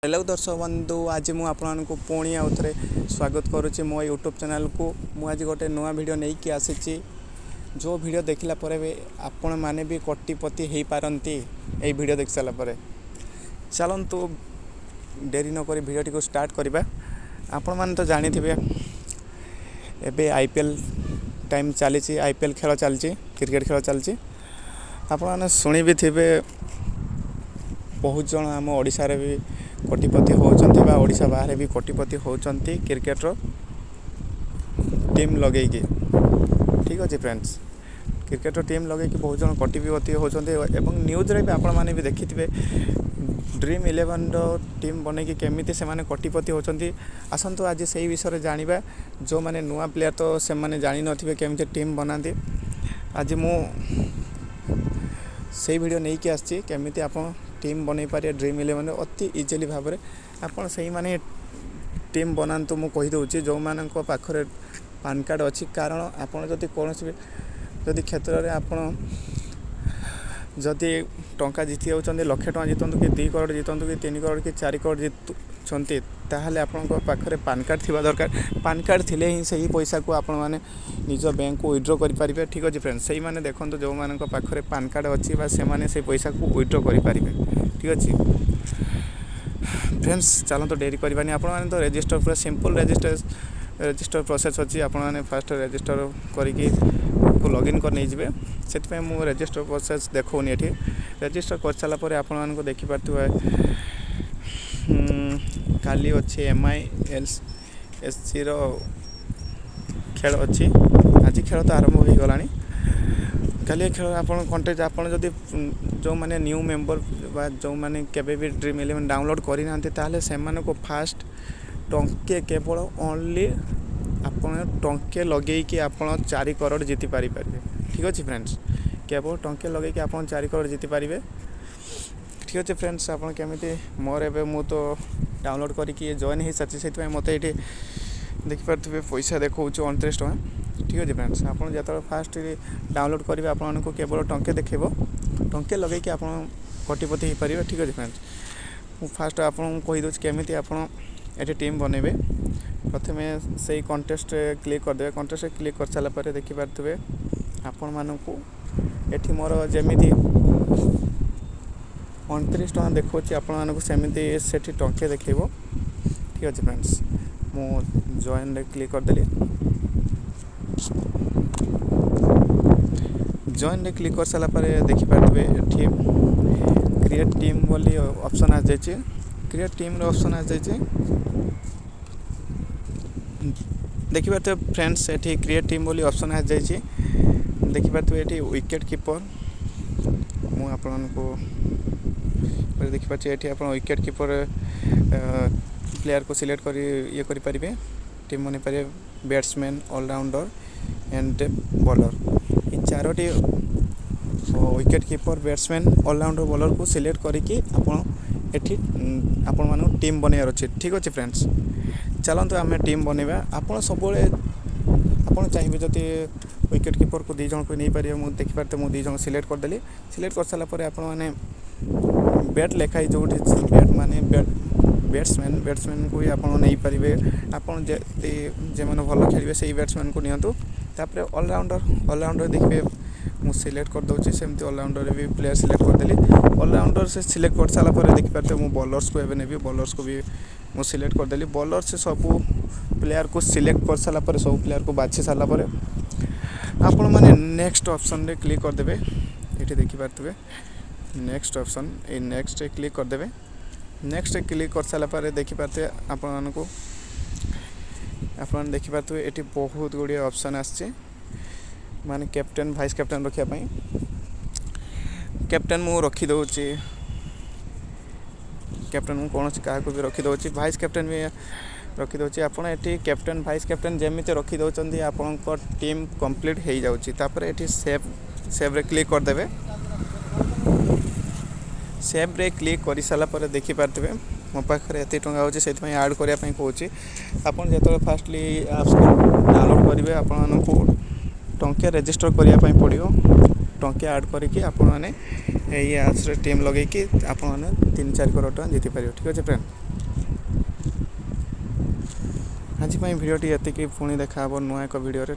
Hello दर्शक बंधु आज मुझे आपको पुणी आउ थे स्वागत करुच्ची मो यूट्यूब चैनल को मुझे गोटे नुआ वीडियो नहीं कि आसी जो वीडियो देखला भी आपण मैंने भी कोटिपति हो पारती यही वीडियो देख सारापर चलतु डेरी नक वीडियो को स्टार्ट करवा। आपण मैंने तो जानी थे एबे आईपीएल टाइम चली आईपीएल खेल चलती क्रिकेट खेल चलती आपण मैंने शुणी भी थे बहुत जन आम ओडिशा रे भी कोटिपति होचंती बा ओडिशा बाहर भी कोटिपति होचंती क्रिकेट रो टीम लगे ठीक अच्छे फ्रेंड्स क्रिकेट रो टीम लगे बहुत जन कोटिपति होचंती एवं न्यूज रे भी आपण माने भी देखिथिबे ड्रीम 11 रो टीम बने कि केमिति से माने कोटिपति होचंती। आसंतु आज सही विषय जानिबा जो माने नुआ प्लेयर तो से माने जानि नथिबे केमिति टीम बनाती आज मु सही वीडियो नहीं कि आछि केमिति आपण टीम बन पारे ड्रीम 11 अति इजिली भाव में आपड़ से माने टीम बनातु मु कहीदे जो मान पाखरे पान कार्ड अच्छी कारण आपड़ जदि कौन जदि क्षेत्र में आपड़ जदि टंका जीति होती लक्षे टका जीतु कि 2 करोड़ जीतु कि 3 करोड़ कि 4 करोड़ जीतुंट ताहले आपण पाखरे पान कार्ड थिबा दरकार। पान कार्ड थिले ही सही पैसा को आपण माने निज बैंक को विड्रॉ करि पारिबे। ठीक अछि फ्रेंड्स सही माने देखंतु जो मानक पाखरे पान कार्ड अछि बा से माने से पैसा को विड्रॉ करि पारिबे। ठीक अछि फ्रेंड्स चलतो डेरी करबानी आपण माने तो रजिस्टर पूरा सिंपल रजिस्टर प्रोसेस अछि। आपण माने फर्स्ट रजिस्टर करिकि को लॉगिन कर नहीं जिवे से मु रजिस्टर प्रोसेस देखौनी एठी रजिस्टर कर साला परे आपण मानको देखि पारथुवा काली अच्छे MILSC रो खेल अच्छी आज खेल तो आरंभ हो गला काली खेल आपन कंटेस्ट आपन जदि जो माने न्यू मेंबर बा जो माने केबे भी ड्रीम 11 डाउनलोड करि नांते ताले से माने को फास्ट टंके केवल ओनली आपन टंके लगे कि आपन 4 करोड़ जीति पारि पारिबे। ठीक अछि फ्रेंड्स केवल टंके लगे कि आपन 4 करोड़ जीति पारिबे। ठीक अच्छे फ्रेंड्स आपन केमिति मोर एबे मु तो डाउनलोड करिकि जॉइन हो सारी से मत ये देखिपे पैसा देखा 29 टका। ठीक अच्छे फ्रेंड्स आपन जो फास्ट डाउनलोड करेंगे आपन को केवल टंके देखेब टंके लगे कि आप कोटिपति हो पारे। ठीक अच्छे फ्रेंड्स मु फास्ट आपन कहीदे केमिति आपन ये टीम बनइबे प्रथम से कंटेस्ट क्लिक करदे कंटेस्ट क्लिक कर सारा पर देखिपे आपण मानक ये मोर जमी 29 टका देखा आपको सेमती से टंके देखेब। ठीक अच्छे फ्रेंड्स मु जॉइन रे क्लिक करदेली जॉइन रे क्लिक कर सारा पर देखिपे ये क्रिएट टीम बोली ऑप्शन आ जाए क्रिएट टीम रो ऑप्शन आ जाए देखिपे फ्रेंड्स ये क्रिएट टीम बोली ऑप्शन आ जाए देखिपे ये विकेट कीपर मु आपको देखिपे ये आप विकेट कीपर प्लेयर को सिलेक्ट कर ये करें टीम बन पारे बैट्समैन ऑलराउंडर एंड बॉलर ये 4टी wicket keeper batsman allrounder bowler को सिलेक्ट करके आपण मानू टीम बनइबार अच्छे। ठीक अच्छे फ्रेंड्स चलते आम टीम बनइबा आपड़ सब आपड़ चाहिए जदि विकेट कीपर को 2 जन को नहीं पारे मुझे देखिपारे मुझे 2 जन सिलेक्ट करदेली सिलेक्ट कर सारा आपने बैट लिखाई जो बैट माने बैट्समैन को भी आप नहीं पारे आपन जे मैंने भल खेलेंगे से बैट्समैन को नियंतु तापर ऑलराउंडर देखिए मुझे सिलेक्ट कर दूसरी सेमती ऑलराउंडर भी प्लेयर सिलेक्ट करदेली ऑलराउंडर से सिलेक्ट कर सारा देखिपारे मुझे बॉलर्स को एवं नहीं बॉलर्स को भी मुझे सिलेक्ट करदेली बॉलर से सब प्लेयर को सिलेक्ट कर सारा सब प्लेयर को बाछी सारा आपण मैंने नेक्स्ट ऑप्शन रे क्लिक करदे ये देखिपारे नेक्स्ट ऑप्शन ये नेक्स्ट क्लिक करदे नेक्स्ट क्लिक कर सारा देखिपारे आपन देखिपारे ये बहुत गुड़िया ऑप्शन आसचे माने कैप्टेन वाइस कैप्टेन रखापी कैप्टेन मु रखी दौची कैप्टेन मु कौन क्या भी रखी दौची वाइस कैप्टेन भी रखी दौची आपन ये कैप्टेन वाइस कैप्टेन जमी रखी दौरान आपण टीम कंप्लीट हो जाऊँगी तापर ये सेव रे क्लिक करदे सेव रे क्लिक कर सारा देखिपारे मो पाखे एत टाँग हो आड करने कौच आपड़ जो फास्टली एप्स को डाउनलोड करेंगे आपको टंके रजिस्टर करने पड़ो टंके आड करके आपने एप्स टीम लगे कि आप 3-4 करोड़ टका जीति पारे। ठीक अच्छे फ्रेंड ଆଜି ପାଇଁ ଭିଡ଼ିଓଟି ଏତିକି, ପୁଣି ଦେଖା ହେବ ନୂଆ ଏକ ଭିଡ଼ିଓରେ।